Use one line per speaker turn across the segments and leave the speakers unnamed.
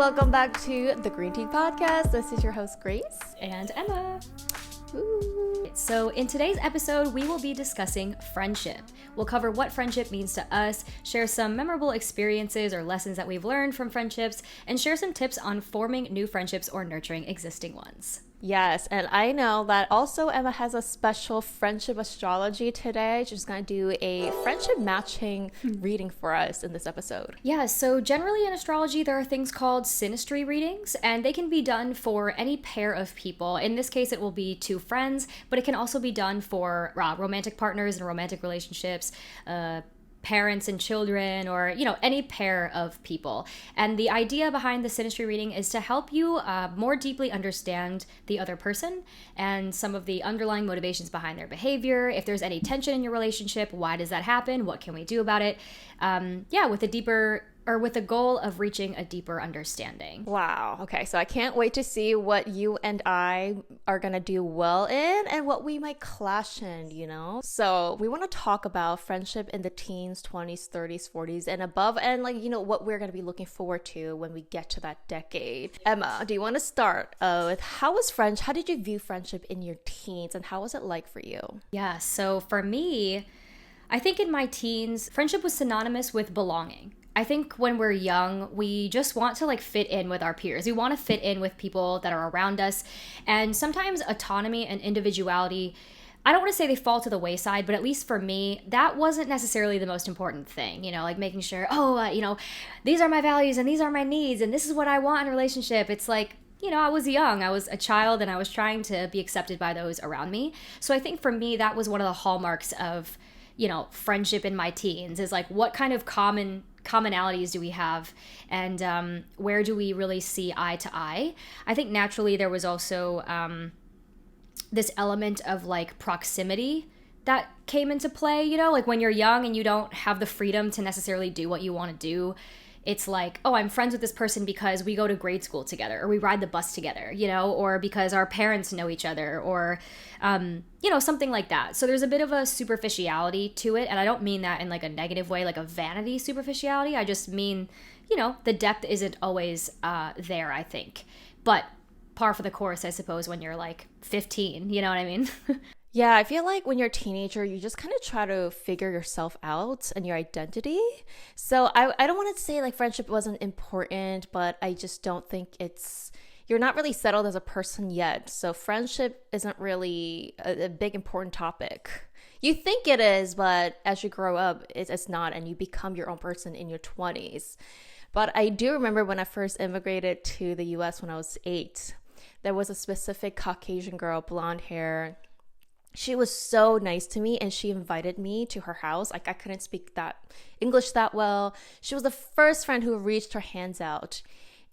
welcome back to the Green Tea Podcast. This is your host, Grace.
And Emma.
Ooh.
So in today's episode, we will be discussing friendship. We'll cover what friendship means to us, share some memorable experiences or lessons that we've learned from friendships, and share some tips on forming new friendships or nurturing existing ones.
Yes, and I know that also Emma has a special friendship astrology today. She's going to do a friendship matching reading for us in this episode.
Yeah, so generally in astrology, there are things called synastry readings, and they can be done for any pair of people. In this case, it will be two friends, but it can also be done for romantic partners and romantic relationships, parents and children, or any pair of people. And the idea behind the synastry reading is to help you more deeply understand the other person and some of the underlying motivations behind their behavior. If there's any tension in your relationship, why does that happen? What can we do about it? With the goal of reaching a deeper understanding.
Wow. Okay, so I can't wait to see what you and I are going to do well in and what we might clash in, So we want to talk about friendship in the teens, 20s, 30s, 40s, and above, and what we're going to be looking forward to when we get to that decade. Emma, do you want to start with how did you view friendship in your teens, and how was it like for you?
Yeah, so for me, I think in my teens, friendship was synonymous with belonging. I think when we're young, we just want to fit in with our peers. We want to fit in with people that are around us. And sometimes autonomy and individuality, I don't want to say they fall to the wayside, but at least for me, that wasn't necessarily the most important thing, making sure, these are my values and these are my needs and this is what I want in a relationship. It's like, I was young, I was a child, and I was trying to be accepted by those around me. So I think for me, that was one of the hallmarks of, friendship in my teens is what kind of commonalities do we have, and where do we really see eye to eye. I think naturally there was also this element of proximity that came into play, when you're young and you don't have the freedom to necessarily do what you want to do. It's I'm friends with this person because we go to grade school together, or we ride the bus together, or because our parents know each other, or, something like that. So there's a bit of a superficiality to it. And I don't mean that in a negative way, like a vanity superficiality. I just mean, the depth isn't always there, I think. But par for the course, I suppose, when you're 15, you know what I mean?
Yeah, I feel like when you're a teenager, you just kind of try to figure yourself out and your identity. So I don't want to say friendship wasn't important, but I just don't think you're not really settled as a person yet. So friendship isn't really a big important topic. You think it is, but as you grow up, it's not, and you become your own person in your 20s. But I do remember when I first immigrated to the US when I was 8, there was a specific Caucasian girl, blonde hair. She was so nice to me, and she invited me to her house. I couldn't speak that English that well. She was the first friend who reached her hands out.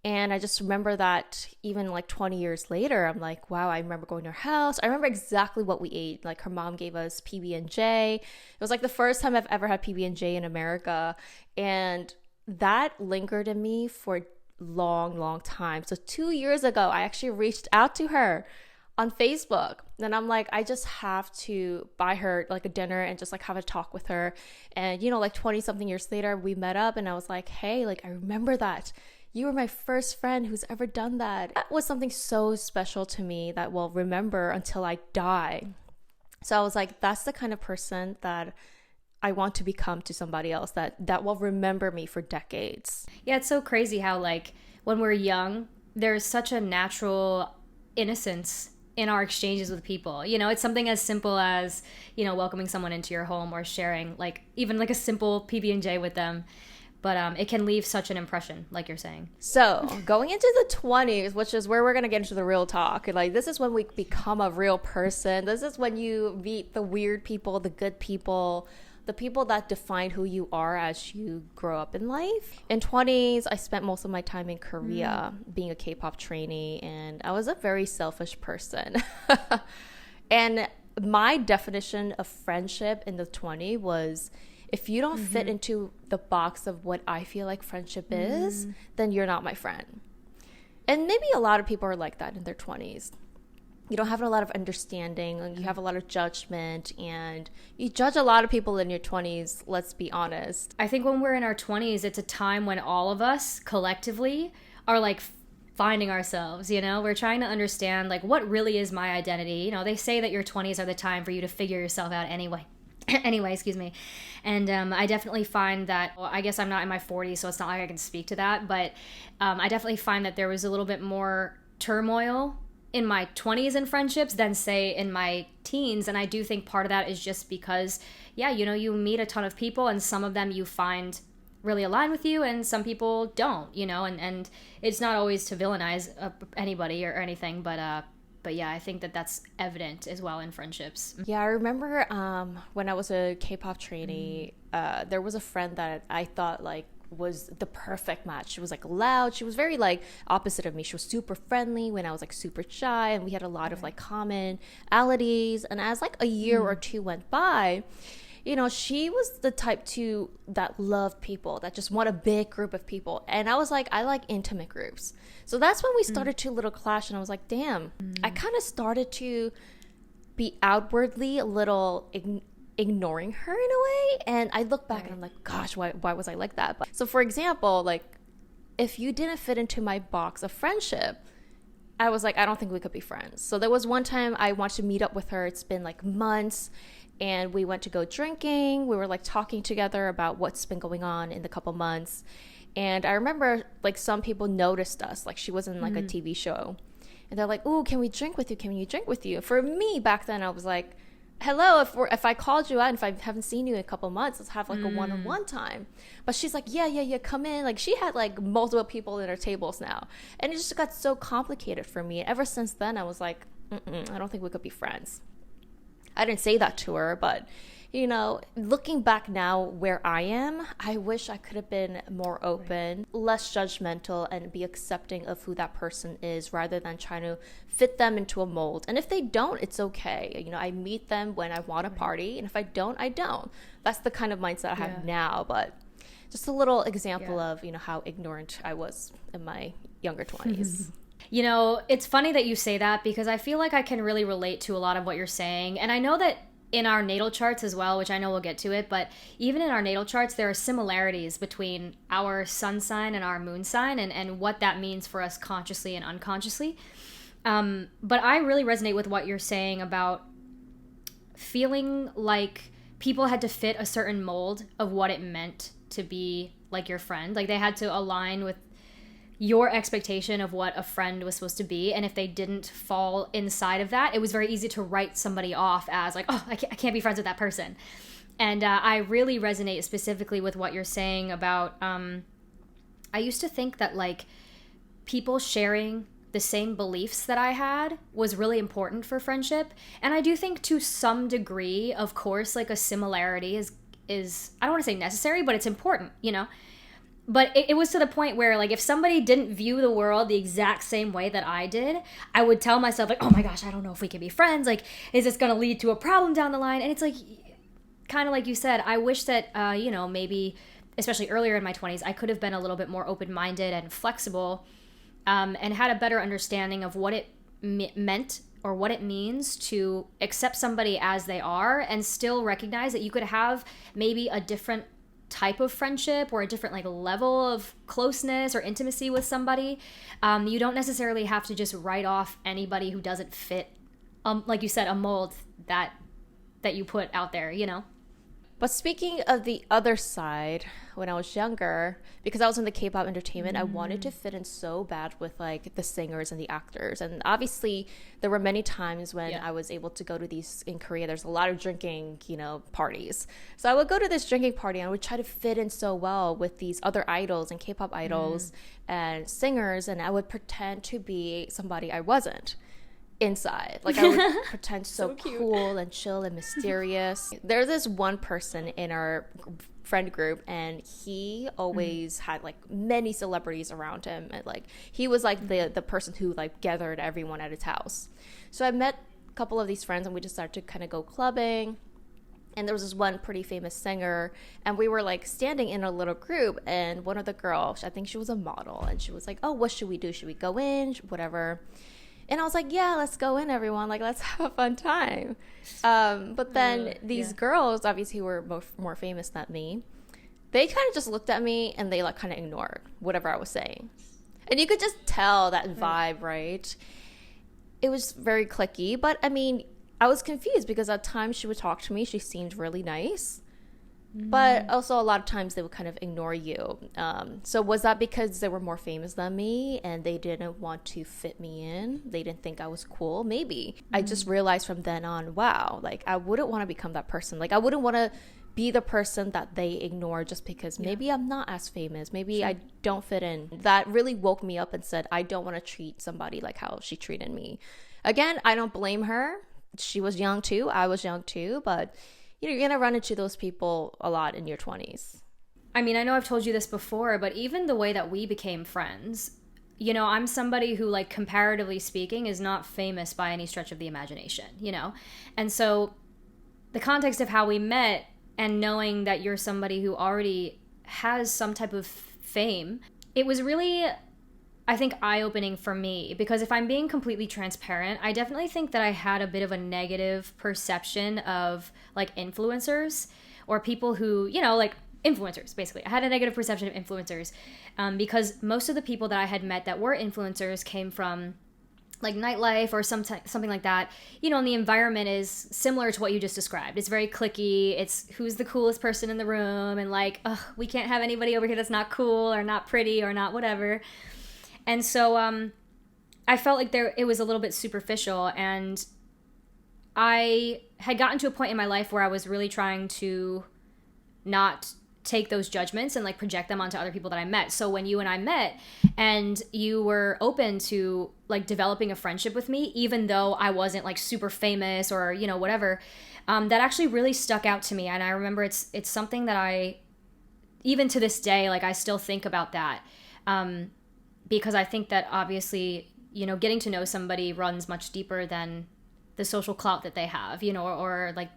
And I just remember that even 20 years later, I'm like, wow, I remember going to her house. I remember exactly what we ate. Her mom gave us PB&J. It was the first time I've ever had PB&J in America. And that lingered in me for a long, long time. So 2 years ago, I actually reached out to her on Facebook. Then I'm like, I just have to buy her a dinner and just have a talk with her. And 20 something years later, we met up, and I was like, hey, I remember that. You were my first friend who's ever done that. That was something so special to me that will remember until I die. So I was like, that's the kind of person that I want to become to somebody else that will remember me for decades.
Yeah, it's so crazy how when we're young, there's such a natural innocence in our exchanges with people. It's something as simple as, welcoming someone into your home or sharing even a simple PB&J with them. But it can leave such an impression, like you're saying.
So going into the 20s, which is where we're going to get into the real talk. This is when we become a real person. This is when you meet the weird people, the good people, the people that define who you are as you grow up in life. In 20s, I spent most of my time in Korea being a K-pop trainee, and I was a very selfish person. And my definition of friendship in the 20s was, if you don't fit into the box of what I feel like friendship is, then you're not my friend. And maybe a lot of people are like that in their 20s. You don't have a lot of understanding, and you have a lot of judgment, and you judge a lot of people in your 20s, let's be honest.
I think when we're in our 20s, it's a time when all of us collectively are like finding ourselves, you know? We're trying to understand like what really is my identity. You know, they say that your 20s are the time for you to figure yourself out anyway. Anyway, excuse me. And I definitely find that, well, I guess I'm not in my 40s, so it's not like I can speak to that, but I definitely find that there was a little bit more turmoil in my 20s in friendships than, say, in my teens. And I do think part of that is just because, yeah, you know, you meet a ton of people and some of them you find really align with you and some people don't, you know, and it's not always to villainize anybody or anything, but yeah, I think that that's evident as well in friendships.
Yeah, I remember when I was a K-pop trainee, there was a friend that I thought like was the perfect match. She was like loud. She was very like opposite of me. She was super friendly when I was like super shy, and we had a lot of like commonalities. And as like a year or two went by, you know, she was the type to that loved people, that just want a big group of people. And I was like, I like intimate groups. So that's when we started to little clash. And I was like, damn, I kind of started to be outwardly a little ignoring her in a way. And I look back and I'm like, gosh, why was I like that? But, so for example, like if you didn't fit into my box of friendship, I was like, I don't think we could be friends. So there was one time I wanted to meet up with her. It's been like months. And we went to go drinking. We were like talking together about what's been going on in the couple months. And I remember like some people noticed us, like she was in like a TV show. And they're like, "Ooh, can we drink with you? Can you drink with you?" For me back then, I was like, hello, if I called you out and if I haven't seen you in a couple months, let's have like a one-on-one time. But she's like, yeah, come in. Like she had like multiple people at her tables now. And it just got so complicated for me. Ever since then, I was like, I don't think we could be friends. I didn't say that to her, but you know, looking back now where I am, I wish I could have been more open, less judgmental, and be accepting of who that person is rather than trying to fit them into a mold. And if they don't, it's okay. You know, I meet them when I want to party, and if I don't, I don't. That's the kind of mindset I have now, but just a little example of, you know, how ignorant I was in my younger 20s.
You know, it's funny that you say that because I feel like I can really relate to a lot of what you're saying. And I know that in our natal charts as well, which I know we'll get to it, but even in our natal charts, there are similarities between our sun sign and our moon sign and what that means for us consciously and unconsciously. But I really resonate with what you're saying about feeling like people had to fit a certain mold of what it meant to be like your friend. Like they had to align with your expectation of what a friend was supposed to be, and if they didn't fall inside of that, it was very easy to write somebody off as like, oh, I can't be friends with that person. And I really resonate specifically with what you're saying about I used to think that like people sharing the same beliefs that I had was really important for friendship, and I do think to some degree, of course, like a similarity is I don't want to say necessary, but it's important, you know. But it was to the point where, like, if somebody didn't view the world the exact same way that I did, I would tell myself, like, oh my gosh, I don't know if we can be friends. Like, is this going to lead to a problem down the line? And it's like, kind of like you said, I wish that, you know, maybe, especially earlier in my 20s, I could have been a little bit more open-minded and flexible and had a better understanding of what it meant or what it means to accept somebody as they are and still recognize that you could have maybe a different type of friendship or a different like level of closeness or intimacy with somebody. You don't necessarily have to just write off anybody who doesn't fit, like you said, a mold that you put out there, you know?
But speaking of the other side, when I was younger, because I was in the K-pop entertainment, I wanted to fit in so bad with like the singers and the actors. And obviously there were many times when I was able to go to these in Korea. There's a lot of drinking, you know, parties. So I would go to this drinking party and I would try to fit in so well with these other idols and K-pop idols and singers. And I would pretend to be somebody I wasn't inside. Like I would pretend so cool and chill and mysterious. There's this one person in our friend group and he always had like many celebrities around him, and like he was like the person who like gathered everyone at his house. So I met a couple of these friends and we just started to kind of go clubbing, and there was this one pretty famous singer and we were like standing in a little group, and one of the girls, I think she was a model, and she was like, oh, what should we do? Should we go in? Whatever. And I was like, yeah, let's go in, everyone. Like, let's have a fun time. But then these girls, obviously, who were more famous than me, they kind of just looked at me and they like kind of ignored whatever I was saying. And you could just tell that vibe, right? It was very clicky, but I mean, I was confused because at times she would talk to me, she seemed really nice, but also a lot of times they would kind of ignore you. So was that because they were more famous than me and they didn't want to fit me in? They didn't think I was cool? Maybe. I just realized from then on, wow, like I wouldn't want to become that person. Like I wouldn't want to be the person that they ignore just because maybe I'm not as famous. Maybe I don't fit in. That really woke me up and said, I don't want to treat somebody like how she treated me. Again, I don't blame her. She was young too. I was young too, but you're going to run into those people a lot in your 20s.
I mean, I know I've told you this before, but even the way that we became friends, you know, I'm somebody who, like, comparatively speaking, is not famous by any stretch of the imagination, you know? And so the context of how we met and knowing that you're somebody who already has some type of fame, it was really, I think, eye-opening for me, because if I'm being completely transparent, I definitely think that I had a bit of a negative perception of, like, influencers or people who, you know, like, influencers, basically. I had a negative perception of influencers because most of the people that I had met that were influencers came from, like, nightlife or something like that, you know, and the environment is similar to what you just described. It's very cliquey. It's who's the coolest person in the room, and like, ugh, we can't have anybody over here that's not cool or not pretty or not whatever. And so I felt like it was a little bit superficial, and I had gotten to a point in my life where I was really trying to not take those judgments and, like, project them onto other people that I met. So when you and I met and you were open to, like, developing a friendship with me, even though I wasn't, like, super famous or, you know, whatever, that actually really stuck out to me. And I remember it's something that I, even to this day, like, I still think about that. Because I think that obviously, you know, getting to know somebody runs much deeper than the social clout that they have, you know, or like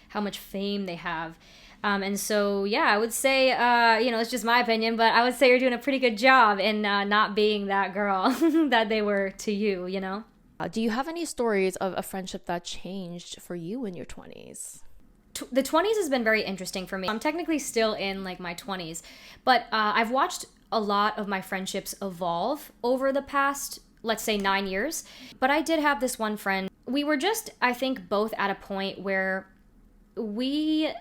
how much fame they have. And so, yeah, I would say, you know, it's just my opinion, but I would say you're doing a pretty good job in not being that girl that they were to you, you know?
Do you have any stories of a friendship that changed for you in your 20s?
The 20s has been very interesting for me. I'm technically still in, like, my 20s, but I've watched a lot of my friendships evolve over the past, let's say, 9 years. But I did have this one friend. We were just, I think, both at a point where we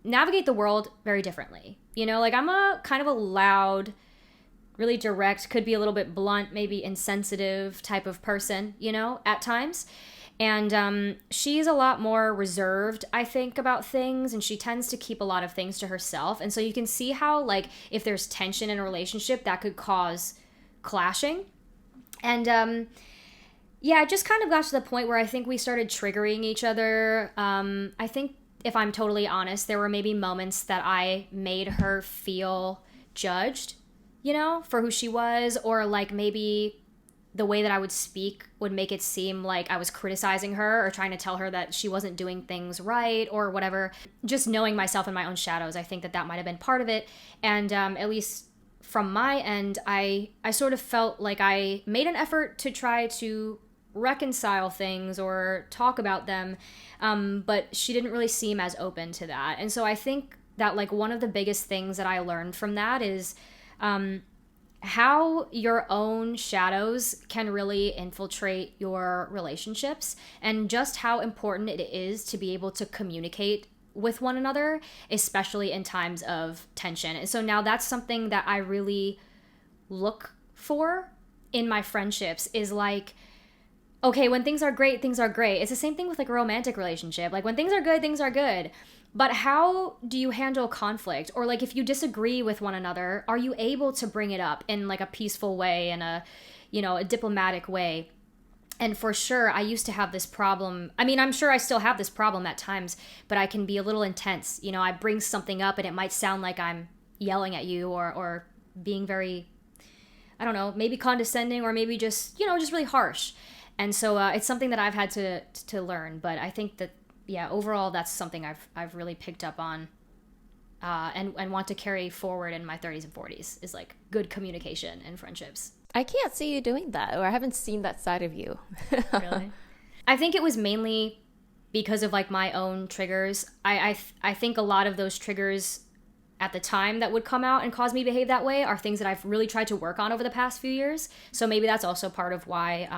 navigate the world very differently. You know, like, I'm a kind of a loud, really direct, could be a little bit blunt, maybe insensitive type of person, you know, at times. And she's a lot more reserved, I think, about things, and she tends to keep a lot of things to herself. And so you can see how, like, if there's tension in a relationship, that could cause clashing. And yeah, it just kind of got to the point where I think we started triggering each other. I think, if I'm totally honest, there were maybe moments that I made her feel judged, you know, for who she was, or, like, maybe the way that I would speak would make it seem like I was criticizing her or trying to tell her that she wasn't doing things right or whatever. Just knowing myself and my own shadows, I think that might have been part of it. And at least from my end, I sort of felt like I made an effort to try to reconcile things or talk about them, but she didn't really seem as open to that. And so I think that, like, one of the biggest things that I learned from that is how your own shadows can really infiltrate your relationships, and just how important it is to be able to communicate with one another, especially in times of tension. And so now that's something that I really look for in my friendships, is like, okay, when things are great, things are great. It's the same thing with, like, a romantic relationship. Like, when things are good, things are good. But how do you handle conflict? Or, like, if you disagree with one another, are you able to bring it up in, like, a peaceful way and a, you know, a diplomatic way? And for sure, I used to have this problem. I mean, I'm sure I still have this problem at times, but I can be a little intense. You know, I bring something up and it might sound like I'm yelling at you or being very, I don't know, maybe condescending, or maybe just, you know, just really harsh. And so it's something that I've had to learn. But I think that, yeah, overall, that's something I've really picked up on and want to carry forward in my 30s and 40s, is, like, good communication in friendships.
I can't see you doing that, or I haven't seen that side of you.
Really? I think it was mainly because of, like, my own triggers. I think a lot of those triggers at the time that would come out and cause me to behave that way are things that I've really tried to work on over the past few years. So maybe that's also part of why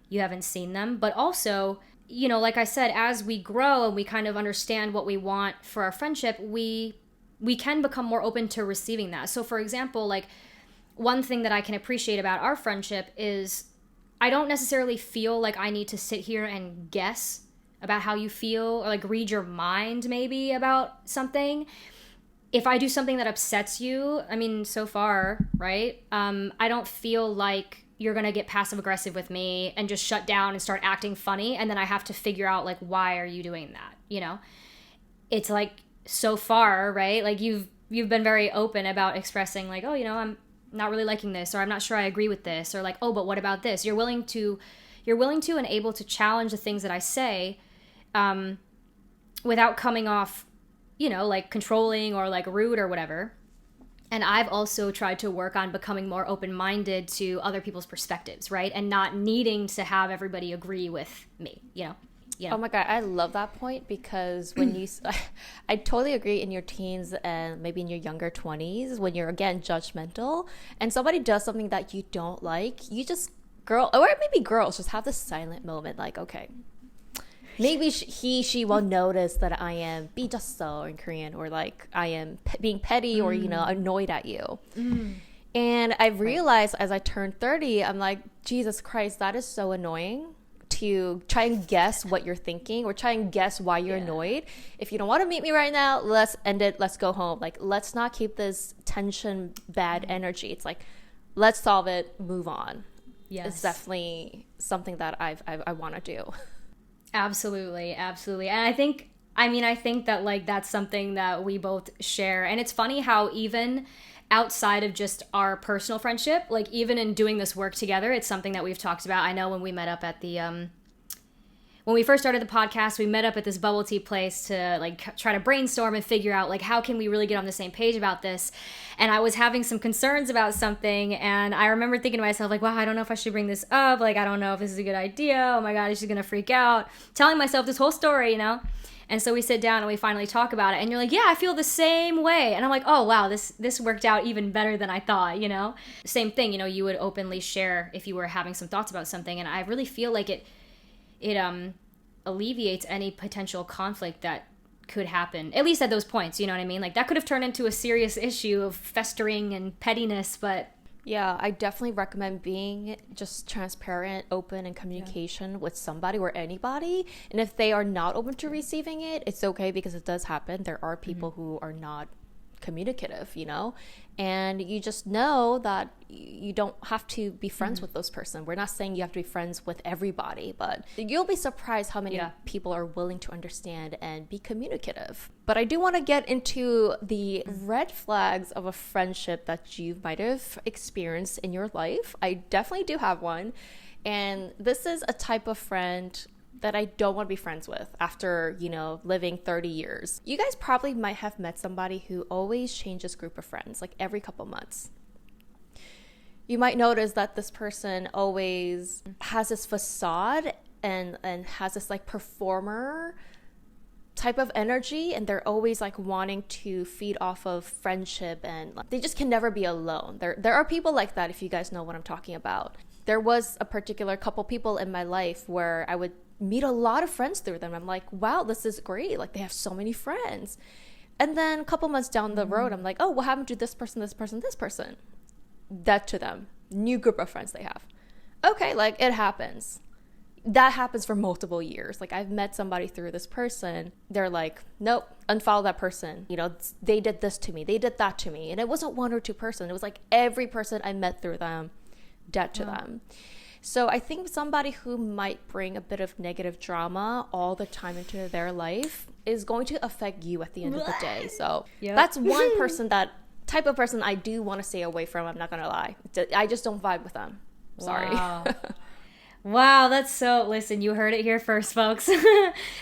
you haven't seen them. But also, you know, like I said, as we grow and we kind of understand what we want for our friendship, we can become more open to receiving that. So for example, like one thing that I can appreciate about our friendship is I don't necessarily feel like I need to sit here and guess about how you feel or like read your mind maybe about something. If I do something that upsets you, I mean, so far, right? I don't feel like you're going to get passive aggressive with me and just shut down and start acting funny. And then I have to figure out like, why are you doing that? You know, it's like so far, right? Like you've been very open about expressing like, oh, you know, I'm not really liking this, or I'm not sure I agree with this, or like, oh, but what about this? You're willing to and able to challenge the things that I say, without coming off, you know, like controlling or like rude or whatever. And I've also tried to work on becoming more open-minded to other people's perspectives, right? And not needing to have everybody agree with me, you know?
Oh my God, I love that point, because when I totally agree, in your teens and maybe in your younger 20s, when you're, again, judgmental and somebody does something that you don't like, you just, or maybe girls just have this silent moment like, okay, maybe she will notice that I am bijaseo in Korean, or like I am being petty or, you know, annoyed at you. And I've realized as I turned 30, I'm like, Jesus Christ, that is so annoying to try and guess what you're thinking or try and guess why you're annoyed. If you don't want to meet me right now, let's end it. Let's go home. Like, let's not keep this tension, bad energy. It's like, let's solve it, move on. Yes. It's definitely something that I want to do.
Absolutely. Absolutely. And I think that like that's something that we both share. And it's funny how even outside of just our personal friendship, like even in doing this work together, it's something that we've talked about. I know when we met up at the when we first started the podcast, we met up at this bubble tea place to like try to brainstorm and figure out like how can we really get on the same page about this. And I was having some concerns about something, and I remember thinking to myself like, wow, I don't know if I should bring this up. Like, I don't know if this is a good idea. Oh my God, she's gonna freak out. Telling myself this whole story, you know? And so we sit down and we finally talk about it, and you're like, yeah, I feel the same way. And I'm like, oh wow, this worked out even better than I thought, you know? Same thing, you know, you would openly share if you were having some thoughts about something, and I really feel like it alleviates any potential conflict that could happen, at least at those points, you know what I mean? Like that could have turned into a serious issue of festering and pettiness, but
yeah, I definitely recommend being just transparent, open, and communication with somebody or anybody. And if they are not open to receiving it, it's okay, because it does happen. There are people who are not communicative, you know, and you just know that you don't have to be friends with those person. We're not saying you have to be friends with everybody, but you'll be surprised how many people are willing to understand and be communicative. But I do want to get into the red flags of a friendship that you might have experienced in your life. I definitely do have one, and this is a type of friend that I don't want to be friends with after, you know, living 30 years. You guys probably might have met somebody who always changes group of friends, like every couple months. You might notice that this person always has this facade and has this like performer type of energy, and they're always like wanting to feed off of friendship, and like, they just can never be alone. There are people like that, if you guys know what I'm talking about. There was a particular couple people in my life where I would meet a lot of friends through them. I'm like, wow, this is great. Like, they have so many friends. And then a couple months down the road, I'm like, oh, what happened to this person, this person, this person? That to them. New group of friends they have. Okay, like, it happens. That happens for multiple years. Like, I've met somebody through this person. They're like, nope, unfollow that person. You know, they did this to me. They did that to me. And it wasn't one or two person. It was like every person I met through them, dead to them. So I think somebody who might bring a bit of negative drama all the time into their life is going to affect you at the end of the day. So that's one person, that type of person I do want to stay away from. I'm not going to lie. I just don't vibe with them. Sorry.
Wow. Wow, that's so, listen, you heard it here first, folks.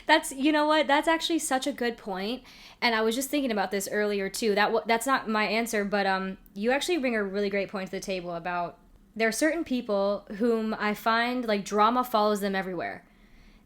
That's, you know what, that's actually such a good point. And I was just thinking about this earlier too. That's not my answer, but you actually bring a really great point to the table about there are certain people whom I find like drama follows them everywhere.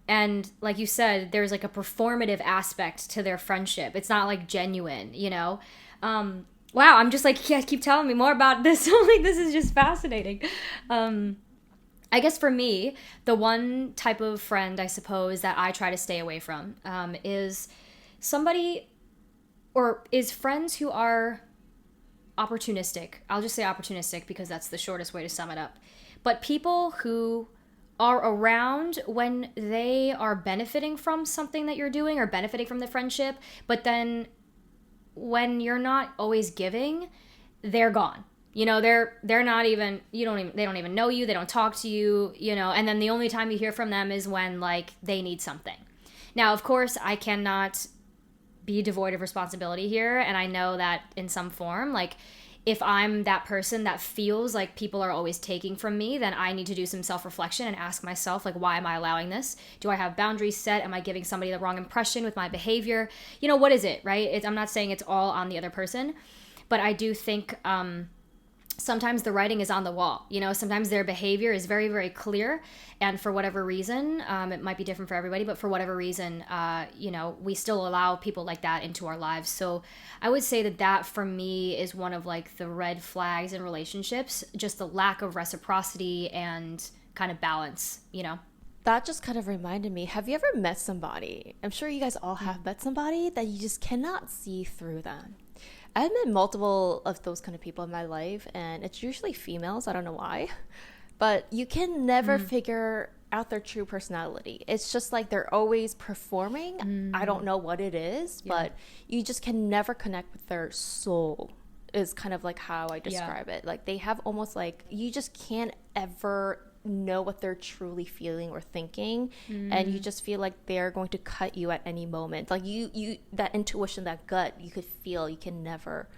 And like you said, there's like a performative aspect to their friendship. It's not like genuine, you know? Wow, I'm just like, yeah, keep telling me more about this. Like, this is just fascinating. I guess for me, the one type of friend, I suppose, that I try to stay away from is somebody, or is friends who are opportunistic. I'll just say opportunistic because that's the shortest way to sum it up. But people who are around when they are benefiting from something that you're doing or benefiting from the friendship, but then when you're not always giving, they're gone. You know, they're not even, they don't even know you, they don't talk to you, you know, and then the only time you hear from them is when like they need something. Now, of course, I cannot be devoid of responsibility here, and I know that in some form, like if I'm that person that feels like people are always taking from me, then I need to do some self-reflection and ask myself, like, why am I allowing this? Do I have boundaries set? Am I giving somebody the wrong impression with my behavior? You know, what is it, right? I'm not saying it's all on the other person, but I do think sometimes the writing is on the wall. You know, sometimes their behavior is very, very clear. And for whatever reason, it might be different for everybody, but for whatever reason, you know, we still allow people like that into our lives. So I would say that for me is one of like the red flags in relationships, just the lack of reciprocity and kind of balance, you know?
That just kind of reminded me, have you ever met somebody? I'm sure you guys all have met somebody that you just cannot see through them. I've met multiple of those kind of people in my life, and it's usually females. I don't know why, but you can never figure out their true personality. It's just like they're always performing. I don't know what it is, but you just can never connect with their soul, is kind of like how I describe it. Like they have almost like, you just can't ever know what they're truly feeling or thinking, and you just feel like they're going to cut you at any moment. Like you that intuition, that gut, you could feel. You can never,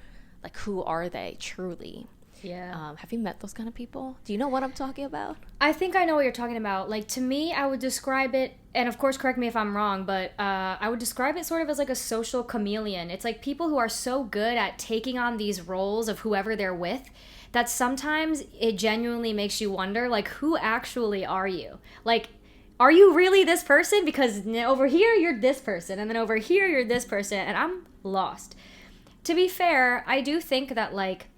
like, who are they truly? Have you met those kind of people? Do you know what I'm talking about?
I think I know what you're talking about. Like, to me, I would describe it, and of course correct me if I'm wrong, but I would describe it sort of as like a social chameleon. It's like people who are so good at taking on these roles of whoever they're with that sometimes it genuinely makes you wonder, like, who actually are you? Like, are you really this person? Because over here you're this person, and then over here you're this person, and I'm lost. To be fair, I do think that, like,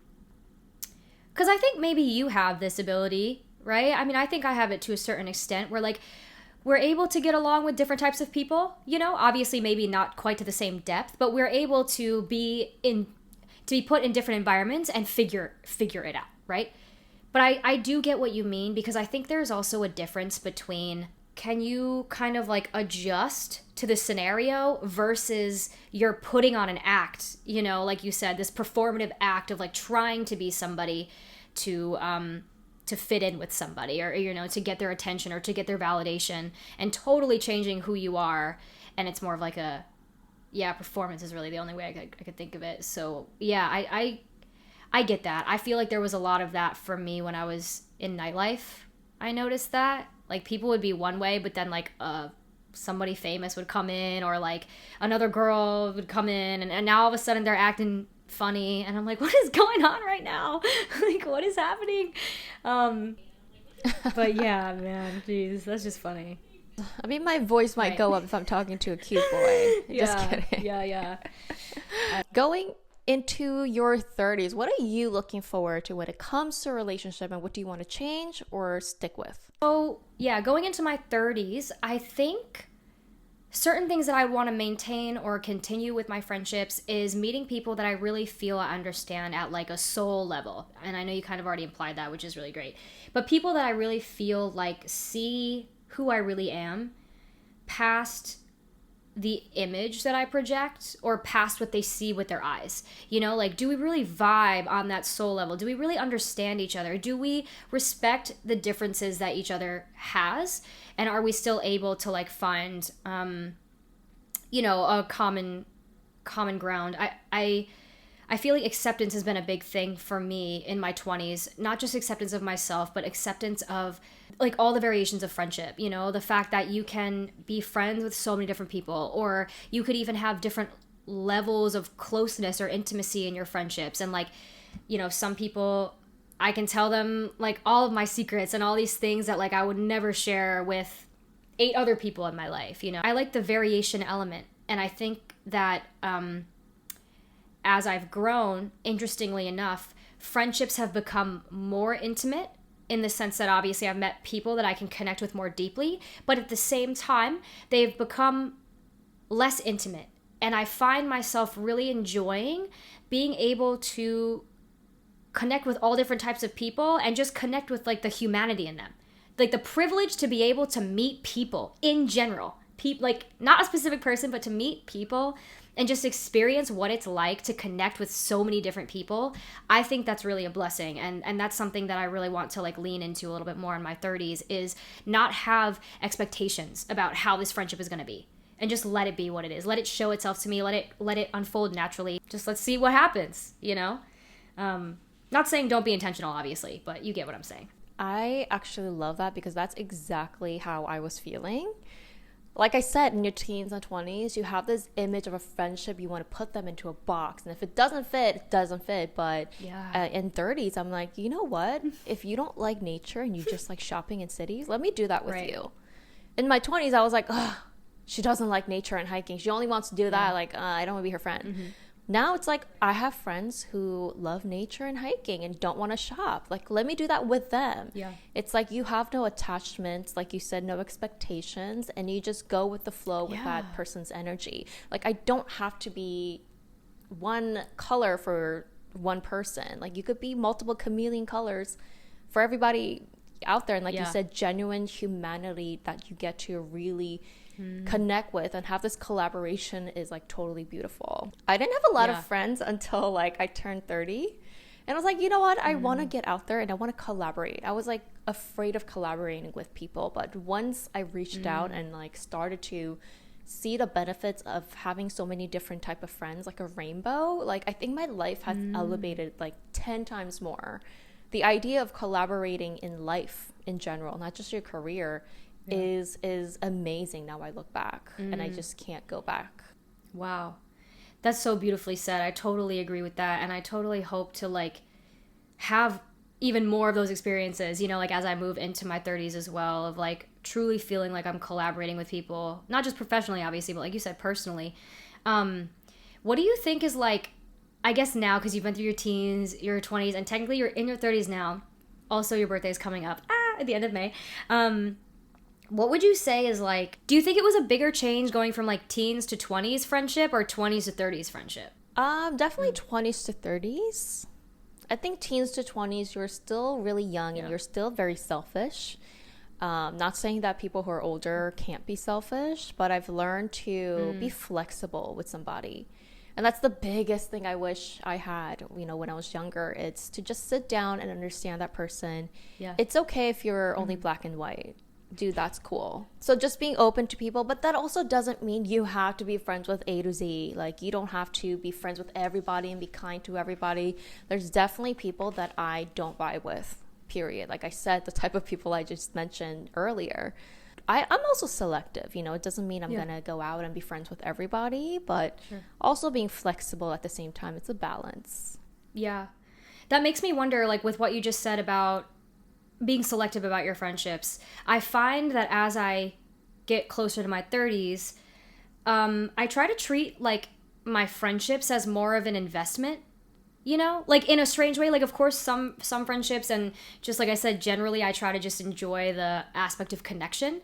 because I think maybe you have this ability, right? I mean, I think I have it to a certain extent where, like, we're able to get along with different types of people, you know? Obviously, maybe not quite to the same depth, but we're able to be put in different environments and figure it out, right? But I do get what you mean, because I think there's also a difference between, can you kind of like adjust to the scenario versus you're putting on an act, you know, like you said, this performative act of like trying to be somebody to fit in with somebody, or, you know, to get their attention or to get their validation, and totally changing who you are. And it's more of like performance is really the only way I could think of it. So yeah, I get that. I feel like there was a lot of that for me when I was in nightlife. I noticed that, like, people would be one way, but then like somebody famous would come in, or like another girl would come in, and now all of a sudden they're acting funny, and I'm like, what is going on right now? Like, what is happening? But yeah, man, jeez, that's just funny.
I mean, my voice might go up if I'm talking to a cute boy. Just kidding.
Yeah.
Going into your 30s, what are you looking forward to when it comes to a relationship, and what do you want to change or stick with?
So, yeah, going into my 30s, I think certain things that I want to maintain or continue with my friendships is meeting people that I really feel I understand at like a soul level. And I know you kind of already implied that, which is really great. But people that I really feel like see who I really am past the image that I project, or past what they see with their eyes. You know, like, do we really vibe on that soul level? Do we really understand each other? Do we respect the differences that each other has? And are we still able to like find, you know, a common ground? I feel like acceptance has been a big thing for me in my 20s, not just acceptance of myself, but acceptance of like all the variations of friendship, you know, the fact that you can be friends with so many different people, or you could even have different levels of closeness or intimacy in your friendships. And like, you know, some people, I can tell them like all of my secrets and all these things that like I would never share with 8 other people in my life, you know. I like the variation element, and I think that as I've grown, interestingly enough, friendships have become more intimate in the sense that obviously I've met people that I can connect with more deeply, but at the same time, they've become less intimate. And I find myself really enjoying being able to connect with all different types of people and just connect with like the humanity in them. Like the privilege to be able to meet people in general. Like not a specific person, but to meet people and just experience what it's like to connect with so many different people. I think that's really a blessing. And that's something that I really want to like lean into a little bit more in my 30s, is not have expectations about how this friendship is going to be. And just let it be what it is. Let it show itself to me. Let it unfold naturally. Just let's see what happens, you know? Not saying don't be intentional, obviously, but you get what I'm saying.
I actually love that, because that's exactly how I was feeling. Like I said, in your teens and 20s, you have this image of a friendship. You want to put them into a box. And if it doesn't fit, it doesn't fit. But in 30s, I'm like, you know what? If you don't like nature and you just like shopping in cities, let me do that with you. In my 20s, I was like, ugh, she doesn't like nature and hiking. She only wants to do that. Like, I don't want to be her friend. Mm-hmm. Now it's like, I have friends who love nature and hiking and don't want to shop. Like, let me do that with them. Yeah. It's like you have no attachments, like you said, no expectations, and you just go with the flow with that person's energy. Like, I don't have to be one color for one person. Like, you could be multiple chameleon colors for everybody out there. And like you said, genuine humanity that you get to really connect with and have this collaboration is like totally beautiful. I didn't have a lot of friends until like I turned 30, and I was like, you know what, I want to get out there and I want to collaborate. I was like afraid of collaborating with people, but once I reached out and like started to see the benefits of having so many different type of friends, like a rainbow, like I think my life has elevated like 10 times more. The idea of collaborating in life in general, not just your career, is amazing. Now I look back and I just can't go back.
Wow, that's so beautifully said. I totally agree with that, and I totally hope to like have even more of those experiences, you know, like as I move into my 30s as well, of like truly feeling like I'm collaborating with people, not just professionally obviously, but like you said, personally. What do you think is like, I guess now, because you've been through your teens, your 20s, and technically you're in your 30s now, also your birthday is coming up at the end of May. What would you say is like, do you think it was a bigger change going from like teens to 20s friendship or 20s to 30s friendship?
Definitely 20s to 30s. I think teens to 20s, you're still really young and you're still very selfish. Not saying that people who are older can't be selfish, but I've learned to be flexible with somebody. And that's the biggest thing I wish I had, you know, when I was younger. It's to just sit down and understand that person. Yeah. It's okay if you're only black and white. Dude, that's cool. So just being open to people, but that also doesn't mean you have to be friends with A to Z. Like, you don't have to be friends with everybody and be kind to everybody. There's definitely people that I don't vibe with, period. Like I said, the type of people I just mentioned earlier. I'm also selective, you know. It doesn't mean I'm gonna go out and be friends with everybody, but also being flexible at the same time. It's a balance.
Yeah. That makes me wonder, like with what you just said about being selective about your friendships, I find that as I get closer to my 30s, I try to treat like my friendships as more of an investment, you know, like in a strange way. Like, of course, some friendships, and just like I said, generally I try to just enjoy the aspect of connection.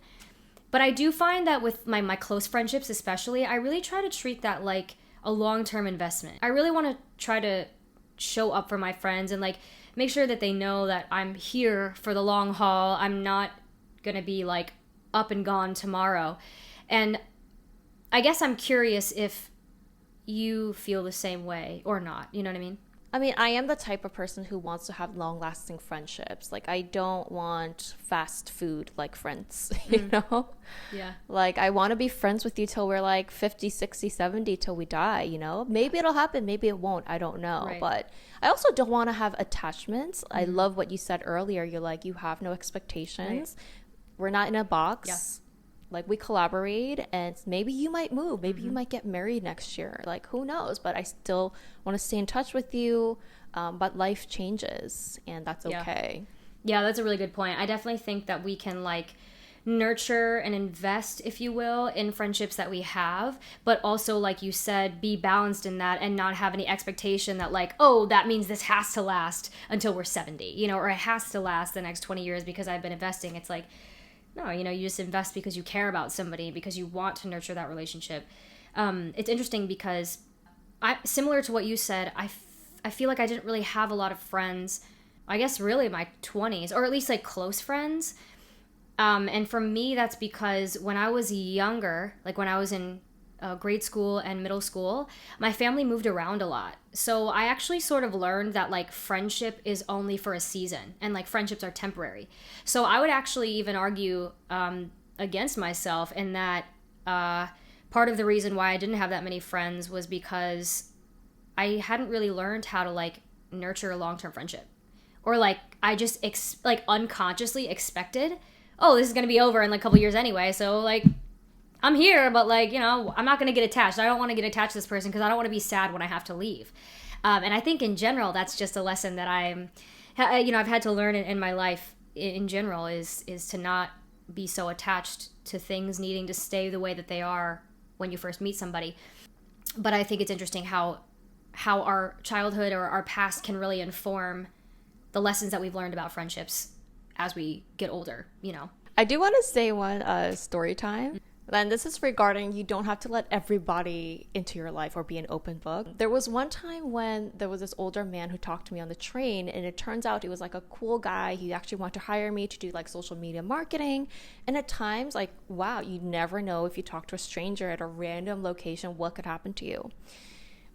But I do find that with my close friendships especially, I really try to treat that like a long-term investment. I really want to try to show up for my friends and like make sure that they know that I'm here for the long haul. I'm not going to be like up and gone tomorrow. And I guess I'm curious if you feel the same way or not. You know what I mean?
I mean, I am the type of person who wants to have long-lasting friendships. Like, I don't want fast food like friends, you know? Yeah. Like, I want to be friends with you till we're like 50, 60, 70, till we die, you know? Maybe it'll happen, maybe it won't, I don't know. Right. But I also don't want to have attachments. I love what you said earlier. You're like, you have no expectations. Right. We're not in a box. Yeah. Like, we collaborate, and maybe you might move. Maybe you might get married next year. Like, who knows? But I still want to stay in touch with you. But life changes, and that's okay.
Yeah, that's a really good point. I definitely think that we can, like, nurture and invest, if you will, in friendships that we have, but also, like you said, be balanced in that and not have any expectation that like, oh, that means this has to last until we're 70, you know, or it has to last the next 20 years because I've been investing. It's like, no, you know, you just invest because you care about somebody, because you want to nurture that relationship. It's interesting because similar to what you said, I feel like I didn't really have a lot of friends, I guess really my 20s, or at least like close friends. And for me, that's because when I was younger, like when I was in grade school and middle school, my family moved around a lot. So I actually sort of learned that like friendship is only for a season and like friendships are temporary. So I would actually even argue against myself in that part of the reason why I didn't have that many friends was because I hadn't really learned how to like nurture a long-term friendship. Or like I just like unconsciously expected, oh, this is going to be over in like a couple years anyway. So like I'm here, but like, you know, I'm not going to get attached. I don't want to get attached to this person because I don't want to be sad when I have to leave. And I think in general, that's just a lesson that I've had to learn in my life in general is to not be so attached to things needing to stay the way that they are when you first meet somebody. But I think it's interesting how our childhood or our past can really inform the lessons that we've learned about friendships as we get older, you know.
I do want to say one story time. And this is regarding you don't have to let everybody into your life or be an open book. There was one time when there was this older man who talked to me on the train, and it turns out he was like a cool guy. He actually wanted to hire me to do like social media marketing. And at times, like, wow, you never know if you talk to a stranger at a random location, what could happen to you.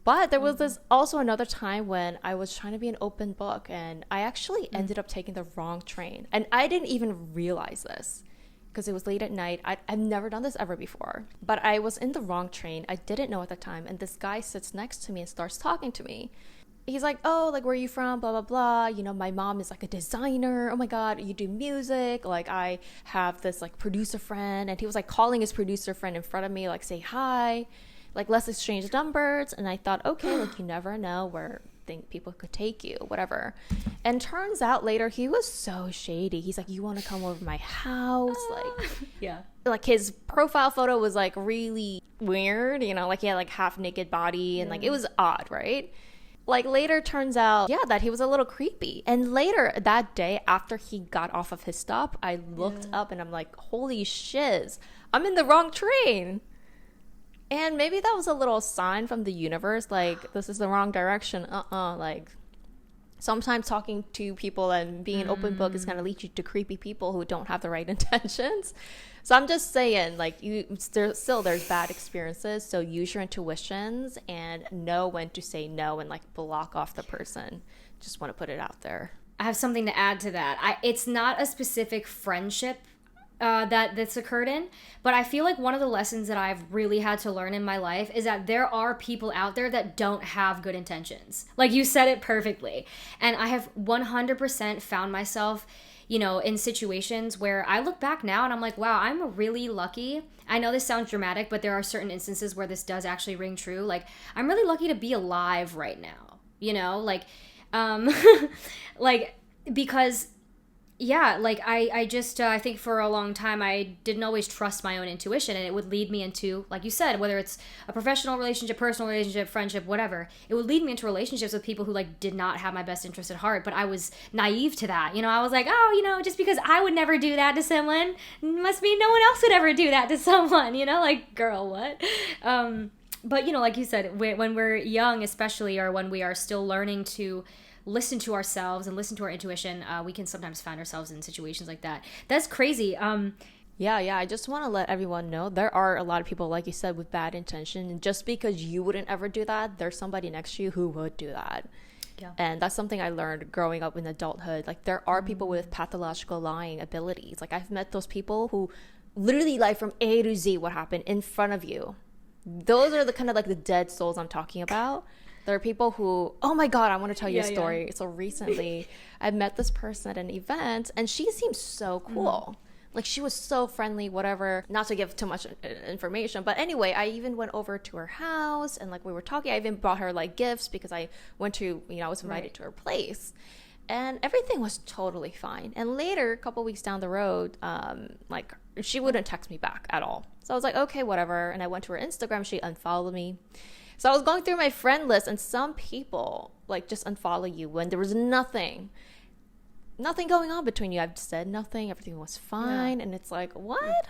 But there was this also another time when I was trying to be an open book, and I actually ended up taking the wrong train. And I didn't even realize this because it was late at night. I've never done this ever before. But I was in the wrong train. I didn't know at the time. And this guy sits next to me and starts talking to me. He's like, oh, like, where are you from? Blah, blah, blah. You know, my mom is like a designer. Oh my God, you do music. Like, I have this like producer friend. And he was like calling his producer friend in front of me, like, say hi. Like, let's exchange numbers. And I thought, okay, like, you never know where people could take you, whatever. And turns out later he was so shady. He's like, you want to come over to my house? Like,
yeah,
like his profile photo was like really weird, you know, like he had like half naked body and like it was odd, right? Like later turns out, yeah, that he was a little creepy. And later that day after he got off of his stop, I looked up and I'm like, holy shiz, I'm in the wrong train. And maybe that was a little sign from the universe, like, this is the wrong direction. Like, sometimes talking to people and being an open book is going to lead you to creepy people who don't have the right intentions. So I'm just saying, like, there's bad experiences. So use your intuitions and know when to say no and, like, block off the person. Just want to put it out there.
I have something to add to that. It's not a specific friendship that's occurred in, but I feel like one of the lessons that I've really had to learn in my life is that there are people out there that don't have good intentions. Like you said it perfectly. And I have 100% found myself, you know, in situations where I look back now and I'm like, wow, I'm really lucky. I know this sounds dramatic, but there are certain instances where this does actually ring true. Like, I'm really lucky to be alive right now, you know, like, like, because yeah, like I just I think for a long time I didn't always trust my own intuition, and it would lead me into, like you said, whether it's a professional relationship, personal relationship, friendship, whatever, it would lead me into relationships with people who like did not have my best interest at heart. But I was naive to that, you know. I was like, oh, you know, just because I would never do that to someone must mean no one else would ever do that to someone, you know, like, girl, what? But you know, like you said, when we're young especially, or when we are still learning to listen to ourselves and listen to our intuition, we can sometimes find ourselves in situations like that. That's crazy.
Yeah, I just want to let everyone know there are a lot of people, like you said, with bad intention. And just because you wouldn't ever do that, there's somebody next to you who would do that. Yeah. And that's something I learned growing up in adulthood. Like, there are people with pathological lying abilities. Like, I've met those people who literally lie from A to Z what happened in front of you. Those are the kind of like the dead souls I'm talking about. There are people who, oh my God, I want to tell you a story. Yeah. So recently I met this person at an event and she seemed so cool. Like, she was so friendly, whatever, not to give too much information. But anyway, I even went over to her house and like we were talking. I even brought her like gifts because I went to, you know, I was invited to her place. and everything was totally fine. And later, a couple weeks down the road, like she wouldn't text me back at all. So I was like, okay, whatever. And I went to her Instagram. She unfollowed me. So I was going through my friend list, and some people like just unfollow you when there was nothing going on between you. I've said nothing. Everything was fine. Yeah. And it's like, what?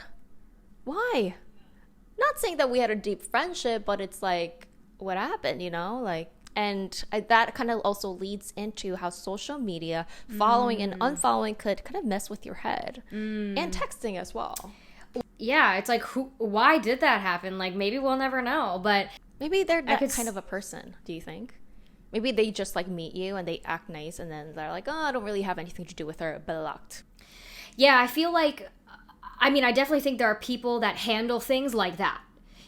Why? Not saying that we had a deep friendship, but it's like, what happened, you know? Like, and that kind of also leads into how social media, following and unfollowing, could kind of mess with your head. And texting as well.
Yeah, it's like, why did that happen? Like, maybe we'll never know, but
maybe they're that kind of a person, do you think? Maybe they just like meet you and they act nice, and then they're like, oh, I don't really have anything to do with her, blocked.
Yeah, I feel like, I mean, I definitely think there are people that handle things like that.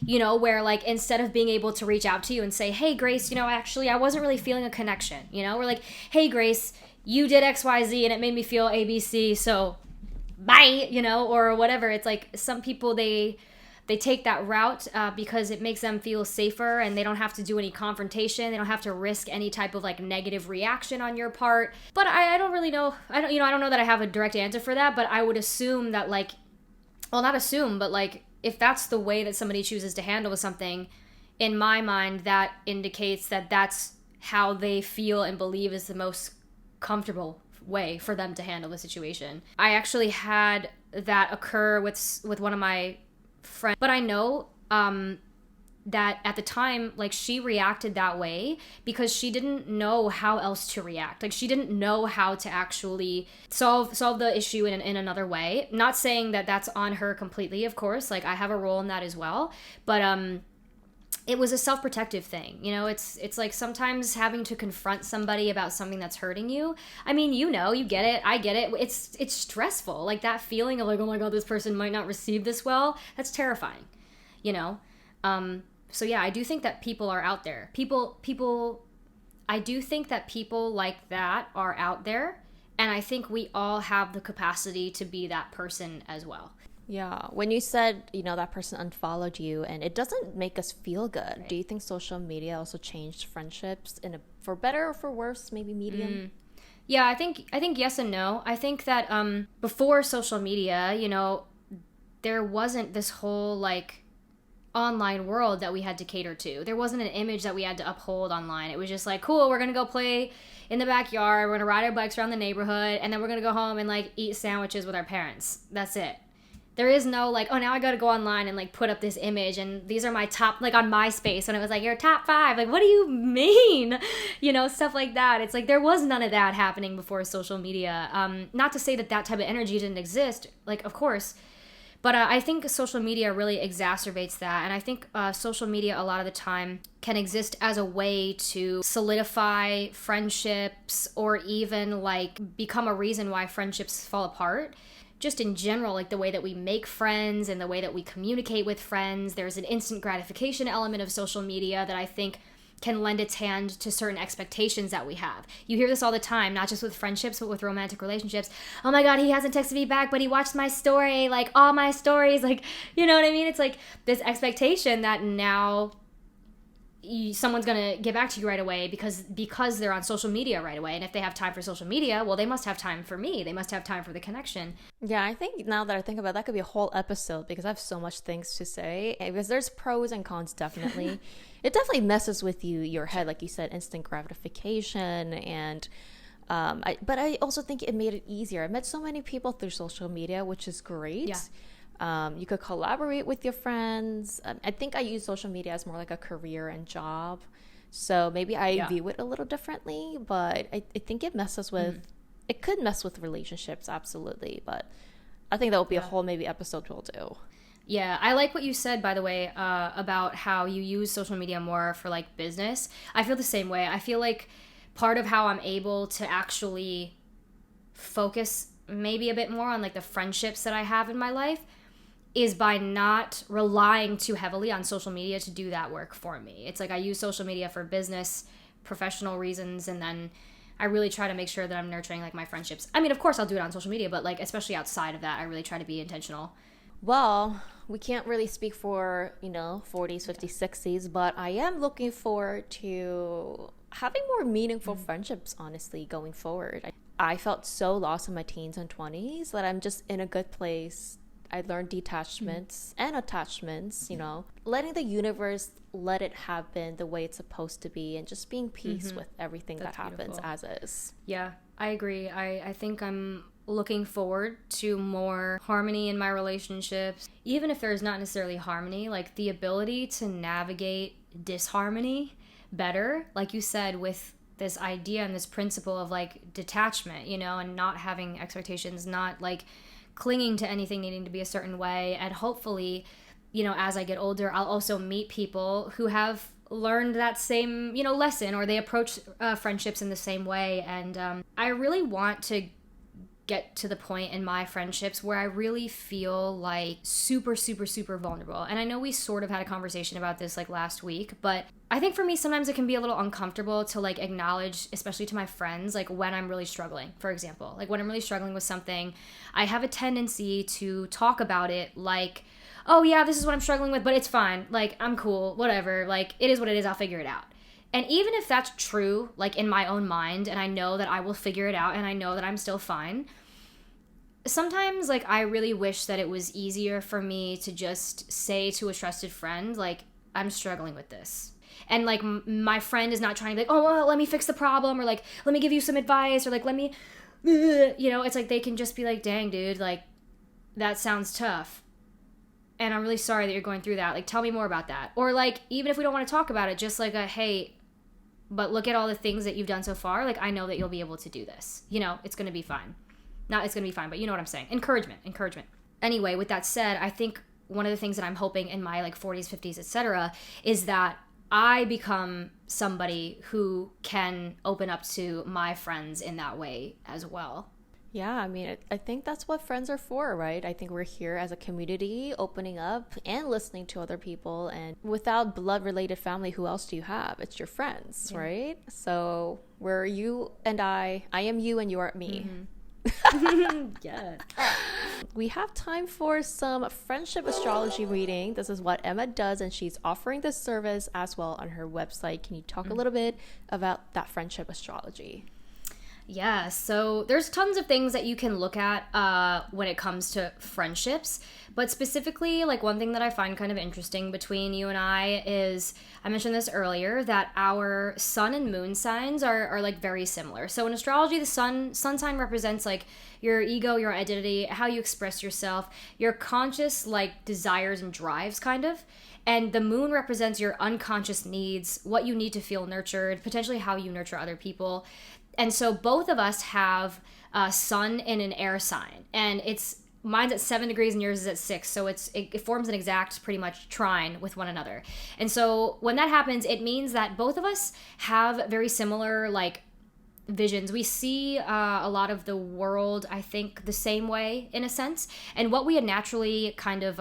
You know, where like instead of being able to reach out to you and say, hey, Grace, you know, actually, I wasn't really feeling a connection. You know, we're like, hey, Grace, you did XYZ and it made me feel ABC, so bye, you know, or whatever. It's like some people, they take that route because it makes them feel safer, and they don't have to do any confrontation. They don't have to risk any type of like negative reaction on your part. But I don't really know. I don't know that I have a direct answer for that, but I would assume that like, well, not assume, but like, if that's the way that somebody chooses to handle something, in my mind, that indicates that that's how they feel and believe is the most comfortable way for them to handle the situation. I actually had that occur with one of my friends, but I know that at the time, like, she reacted that way because she didn't know how else to react. Like, she didn't know how to actually solve the issue in another way. Not saying that that's on her completely, of course. Like, I have a role in that as well. But it was a self-protective thing. You know, it's like sometimes having to confront somebody about something that's hurting you. I mean, you know, you get it. I get it. It's stressful. Like, that feeling of like, oh my God, this person might not receive this well. That's terrifying, you know? So yeah, I do think that people are out there. I do think that people like that are out there, and I think we all have the capacity to be that person as well.
Yeah, when you said, you know, that person unfollowed you and it doesn't make us feel good, right? Do you think social media also changed friendships for better or for worse, maybe medium?
Yeah, I think yes and no. I think that before social media, you know, there wasn't this whole like online world that we had to cater to. There wasn't an image that we had to uphold online. It was just like, cool, we're gonna go play in the backyard, we're gonna ride our bikes around the neighborhood, and then we're gonna go home and like eat sandwiches with our parents. That's it. There is no like, oh, now I gotta go online and like put up this image, and these are my top, like on MySpace when it was like your top 5. Like, what do you mean? You know, stuff like that. It's like there was none of that happening before social media. Not to say that type of energy didn't exist. Like, of course. But I think social media really exacerbates that. And I think social media a lot of the time can exist as a way to solidify friendships, or even like become a reason why friendships fall apart. Just in general, like the way that we make friends and the way that we communicate with friends. There's an instant gratification element of social media that I think can lend its hand to certain expectations that we have. You hear this all the time, not just with friendships, but with romantic relationships. Oh my God, he hasn't texted me back, but he watched my story, like all my stories, like, you know what I mean? It's like this expectation that now someone's gonna get back to you right away because they're on social media right away. And if they have time for social media, well, they must have time for me. They must have time for the connection.
Yeah, I think now that I think about it, that could be a whole episode because I have so much things to say. Because there's pros and cons, definitely. It definitely messes with your head, like you said, instant gratification. And but I also think it made it easier. I met so many people through social media, which is great. Yeah. You could collaborate with your friends. I think I use social media as more like a career and job. So maybe I view it a little differently, but I think it messes with, it could mess with relationships, absolutely. But I think that will be a whole maybe episode we'll do.
Yeah, I like what you said, by the way, about how you use social media more for like business. I feel the same way. I feel like part of how I'm able to actually focus maybe a bit more on like the friendships that I have in my life is by not relying too heavily on social media to do that work for me. It's like I use social media for business, professional reasons, and then I really try to make sure that I'm nurturing like my friendships. I mean, of course I'll do it on social media, but like especially outside of that, I really try to be intentional.
Well, we can't really speak for, 40s, 50s, 60s, but I am looking forward to having more meaningful friendships, honestly, going forward. I felt so lost in my teens and 20s that I'm just in a good place. I learned detachments and attachments, letting the universe let it happen the way it's supposed to be and just being peace with everything that happens
beautiful.
as is.
Yeah, I agree. I think I'm looking forward to more harmony in my relationships. Even if there's not necessarily harmony, like the ability to navigate disharmony better, like you said, with this idea and this principle of like detachment, and not having expectations, not like clinging to anything needing to be a certain way. And hopefully, as I get older, I'll also meet people who have learned that same, lesson, or they approach friendships in the same way. And I really want to get to the point in my friendships where I really feel like super, super, super vulnerable. And I know we sort of had a conversation about this like last week, but I think for me, sometimes it can be a little uncomfortable to like acknowledge, especially to my friends, like when I'm really struggling, for example, like when I'm really struggling with something, I have a tendency to talk about it like, oh yeah, this is what I'm struggling with, but it's fine. Like, I'm cool, whatever. Like, it is what it is. I'll figure it out. And even if that's true, like in my own mind, and I know that I will figure it out and I know that I'm still fine, sometimes like I really wish that it was easier for me to just say to a trusted friend, like, I'm struggling with this. And like my friend is not trying to be like, oh, well, let me fix the problem, or like, let me give you some advice, or like, let me, it's like they can just be like, dang, dude, like, that sounds tough. And I'm really sorry that you're going through that. Like, tell me more about that. Or like, even if we don't want to talk about it, just like hey, but look at all the things that you've done so far. Like, I know that you'll be able to do this. It's going to be fine. Not it's going to be fine, but you know what I'm saying. Encouragement. Anyway, with that said, I think one of the things that I'm hoping in my like 40s, 50s, etc., is that I become somebody who can open up to my friends in that way as well.
Yeah, I mean, I think that's what friends are for, right? I think we're here as a community, opening up and listening to other people. And without blood-related family, who else do you have? It's your friends, right? So we're you and I am you and you are me.
Yeah.
We have time for some friendship astrology reading. This is what Emma does, and she's offering this service as well on her website. Can you talk a little bit about that friendship astrology?
Yeah, so there's tons of things that you can look at when it comes to friendships, but specifically, like one thing that I find kind of interesting between you and I is, I mentioned this earlier, that our sun and moon signs are like very similar. So in astrology, the sun sign represents like your ego, your identity, how you express yourself, your conscious like desires and drives kind of. And the moon represents your unconscious needs, what you need to feel nurtured, potentially how you nurture other people. And so both of us have sun in an air sign, and mine's at 7 degrees and yours is at 6, so it forms an exact pretty much trine with one another. And so when that happens, it means that both of us have very similar like visions. We see a lot of the world, I think, the same way in a sense, and what we had naturally kind of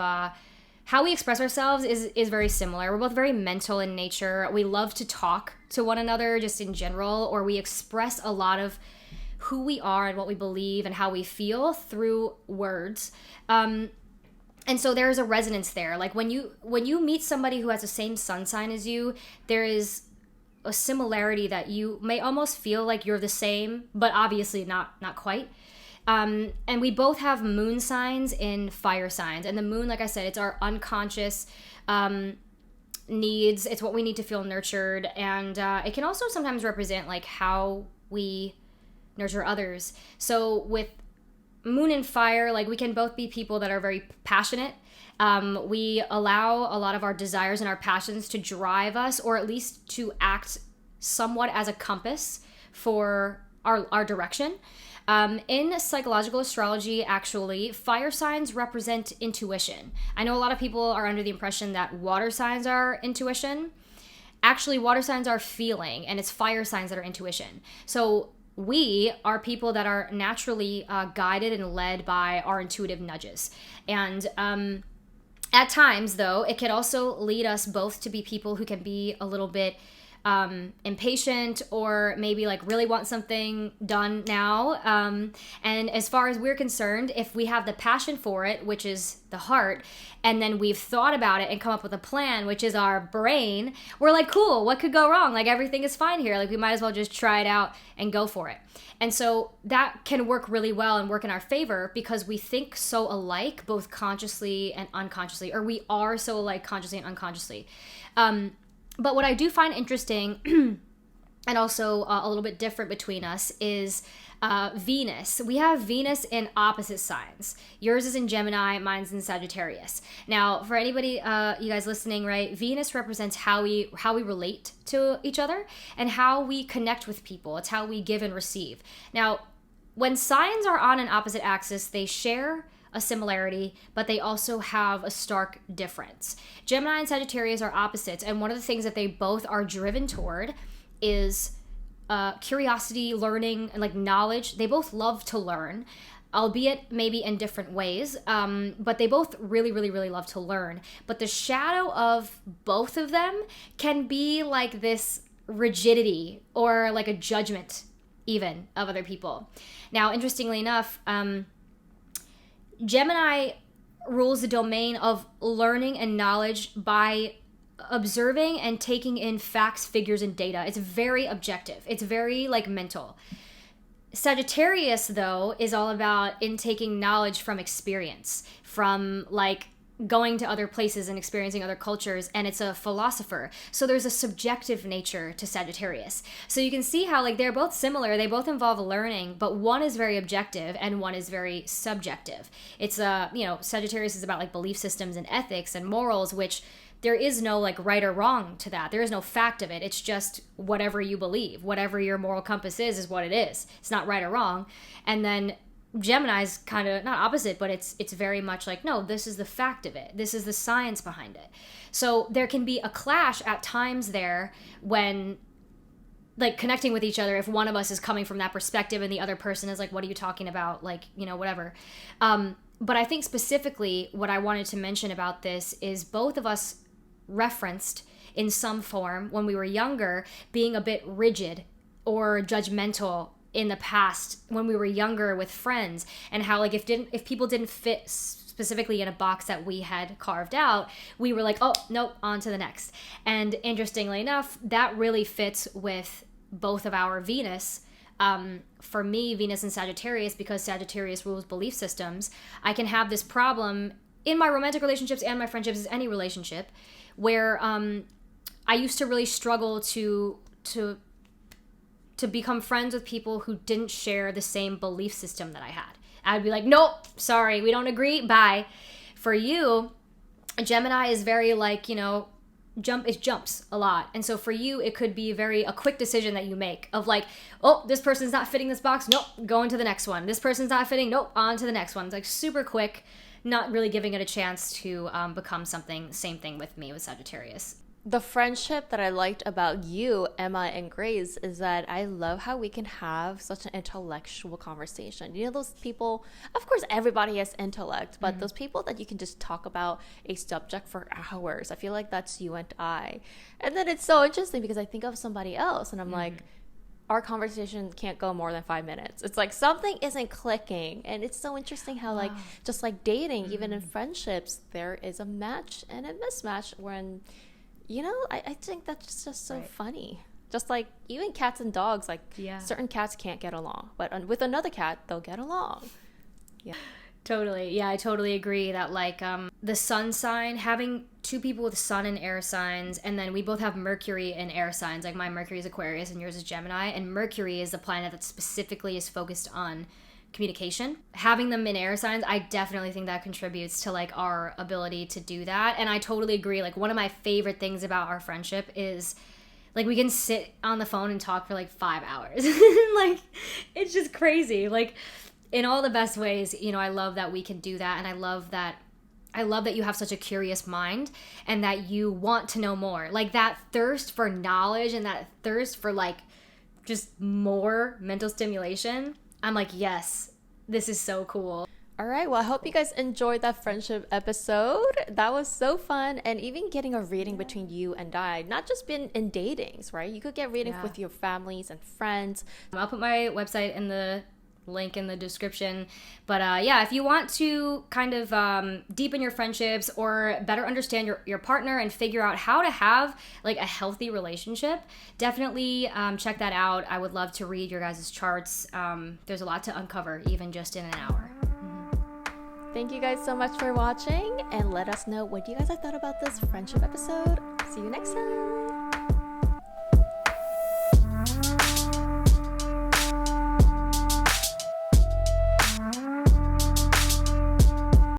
how we express ourselves is very similar. We're both very mental in nature. We love to talk to one another just in general, or we express a lot of who we are and what we believe and how we feel through words. And so there's a resonance there. Like when you meet somebody who has the same sun sign as you, there is a similarity that you may almost feel like you're the same, but obviously not quite. And we both have moon signs in fire signs. And the moon, like I said, it's our unconscious needs. It's what we need to feel nurtured. And it can also sometimes represent like how we nurture others. So with moon and fire, like we can both be people that are very passionate. We allow a lot of our desires and our passions to drive us, or at least to act somewhat as a compass for our direction. In psychological astrology, actually, fire signs represent intuition. I know a lot of people are under the impression that water signs are intuition. Actually, water signs are feeling, and it's fire signs that are intuition. So we are people that are naturally guided and led by our intuitive nudges. And at times, though, it can also lead us both to be people who can be a little bit impatient, or maybe like really want something done now. And as far as we're concerned, if we have the passion for it, which is the heart, and then we've thought about it and come up with a plan, which is our brain, we're like, cool, what could go wrong? Like, everything is fine here. Like, we might as well just try it out and go for it. And so that can work really well and work in our favor because we think so alike, both consciously and unconsciously, or we are so alike consciously and unconsciously. But what I do find interesting and also a little bit different between us is Venus. We have Venus in opposite signs. Yours is in Gemini, mine's in Sagittarius. Now, for anybody, you guys listening, right? Venus represents how we relate to each other and how we connect with people. It's how we give and receive. Now, when signs are on an opposite axis, they share a similarity, but they also have a stark difference. Gemini and Sagittarius are opposites, and one of the things that they both are driven toward is curiosity, learning, and like knowledge. They both love to learn, albeit maybe in different ways, but they both really, really, really love to learn. But the shadow of both of them can be like this rigidity or like a judgment even of other people. Now, interestingly enough, Gemini rules the domain of learning and knowledge by observing and taking in facts, figures, and data. It's very objective. It's very like mental. Sagittarius, though, is all about intaking knowledge from experience, from like going to other places and experiencing other cultures, and it's a philosopher. So there's a subjective nature to Sagittarius. So you can see how like they're both similar. They both involve learning, but one is very objective and one is very subjective. It's Sagittarius is about like belief systems and ethics and morals, which there is no like right or wrong to that. There is no fact of it. It's just whatever you believe. Whatever your moral compass is what it is. It's not right or wrong. And then Gemini's kind of not opposite, but it's very much like, no, this is the fact of it. This is the science behind it. So there can be a clash at times there when like connecting with each other if one of us is coming from that perspective and the other person is like, what are you talking about? Like, whatever. But I think specifically what I wanted to mention about this is both of us referenced in some form when we were younger being a bit rigid or judgmental in the past when we were younger with friends, and how like if people didn't fit specifically in a box that we had carved out, we were like, oh nope, on to the next. And interestingly enough, that really fits with both of our Venus. For me, Venus and Sagittarius, because Sagittarius rules belief systems, I can have this problem in my romantic relationships and my friendships, as any relationship, where I used to really struggle to become friends with people who didn't share the same belief system that I had. I'd be like, nope, sorry, we don't agree, bye. For you, Gemini is very like, it jumps a lot. And so for you, it could be a quick decision that you make of like, oh, this person's not fitting this box, nope, going to the next one. This person's not fitting, nope, on to the next one. It's like super quick, not really giving it a chance to become something. Same thing with me with Sagittarius.
The friendship that I liked about you, Emma and Grace, is that I love how we can have such an intellectual conversation. Those people, of course, everybody has intellect, but those people that you can just talk about a subject for hours. I feel like that's you and I. And then it's so interesting because I think of somebody else and I'm like, our conversation can't go more than 5 minutes. It's like something isn't clicking. And it's so interesting how like, just like dating, even in friendships, there is a match and a mismatch when... I think that's just so funny. Just like even cats and dogs, like certain cats can't get along, but with another cat, they'll get along. Yeah.
Totally. Yeah, I totally agree that like the sun sign, having two people with sun and air signs, and then we both have Mercury in air signs. Like my Mercury is Aquarius and yours is Gemini, and Mercury is the planet that specifically is focused on communication. Having them in air signs, I definitely think that contributes to like our ability to do that. And I totally agree. Like one of my favorite things about our friendship is like we can sit on the phone and talk for like 5 hours. Like it's just crazy. Like in all the best ways, I love that we can do that. And I love that you have such a curious mind and that you want to know more. Like that thirst for knowledge and that thirst for like just more mental stimulation. I'm like, yes, this is so cool.
All right. Well, I hope you guys enjoyed that friendship episode. That was so fun. And even getting a reading between you and I, not just been in datings, right? You could get readings with your families and friends.
I'll put my website in the link in the description. But yeah, if you want to kind of deepen your friendships or better understand your partner and figure out how to have like a healthy relationship, definitely check that out. I would love to read your guys' charts. There's a lot to uncover even just in an hour.
Thank you guys so much for watching, and let us know what you guys have thought about this friendship episode. See you next time.